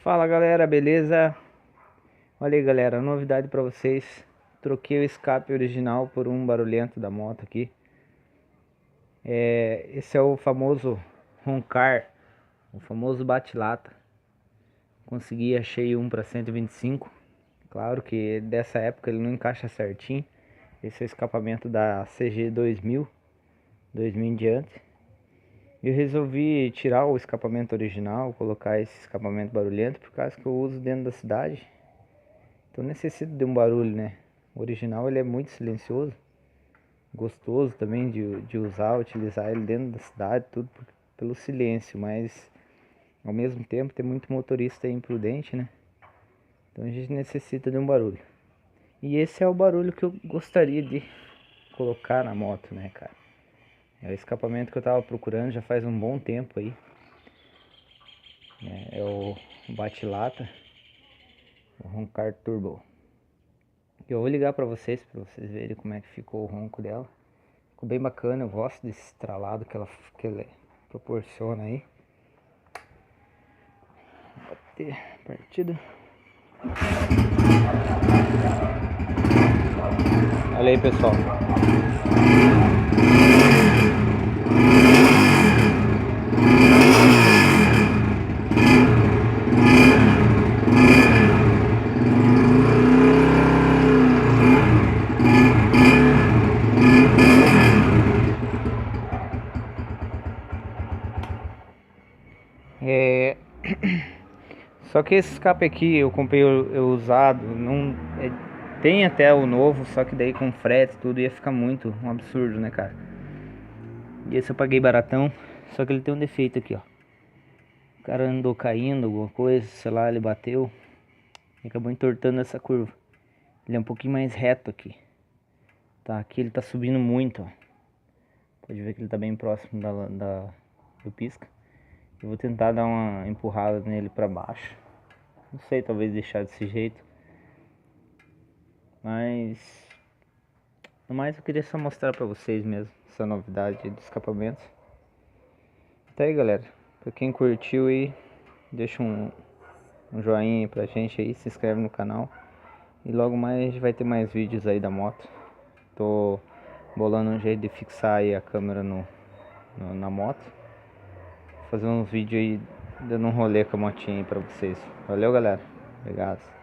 Fala galera, beleza? Olha aí galera, novidade pra vocês. Troquei o escape original por um barulhento da moto aqui. Esse é o famoso roncar, o famoso bate-lata. Consegui, achei um para 125. Claro que dessa época ele não encaixa certinho. Esse é o escapamento da CG 2000 em diante. Eu resolvi tirar o escapamento original, colocar esse escapamento barulhento, por causa que eu uso dentro da cidade. Então necessita de um barulho, né? O original ele é muito silencioso, gostoso também de usar, utilizar ele dentro da cidade, tudo pelo silêncio, mas ao mesmo tempo tem muito motorista imprudente, né? Então a gente necessita de um barulho. E esse é o barulho que eu gostaria de colocar na moto, né, cara? É o escapamento que eu tava procurando já faz um bom tempo aí. É o bate-lata, o Roncar Turbo. Eu vou ligar pra vocês verem como é que ficou o ronco dela. Ficou bem bacana, eu gosto desse estralado que ela proporciona aí. Bater partida. Olha aí, pessoal. Só que esse escape aqui eu comprei o usado, não tem até o novo, só que daí com frete tudo ia ficar muito um absurdo, né, cara? E esse eu paguei baratão, só que ele tem um defeito aqui, ó. O cara andou caindo, alguma coisa, sei lá, ele bateu e acabou entortando essa curva. Ele é um pouquinho mais reto aqui. Tá, aqui ele tá subindo muito, ó. Pode ver que ele tá bem próximo do pisca. Eu vou tentar dar uma empurrada nele pra baixo. Não sei, talvez deixar desse jeito. Mas no mais eu queria só mostrar pra vocês mesmo essa novidade do escapamento. Tá aí galera, pra quem curtiu aí, deixa um joinha aí pra gente aí, se inscreve no canal. E logo mais vai ter mais vídeos aí da moto. Tô bolando um jeito de fixar aí a câmera na moto. Fazer uns vídeos aí dando um rolê com a motinha aí pra vocês. Valeu galera, obrigado.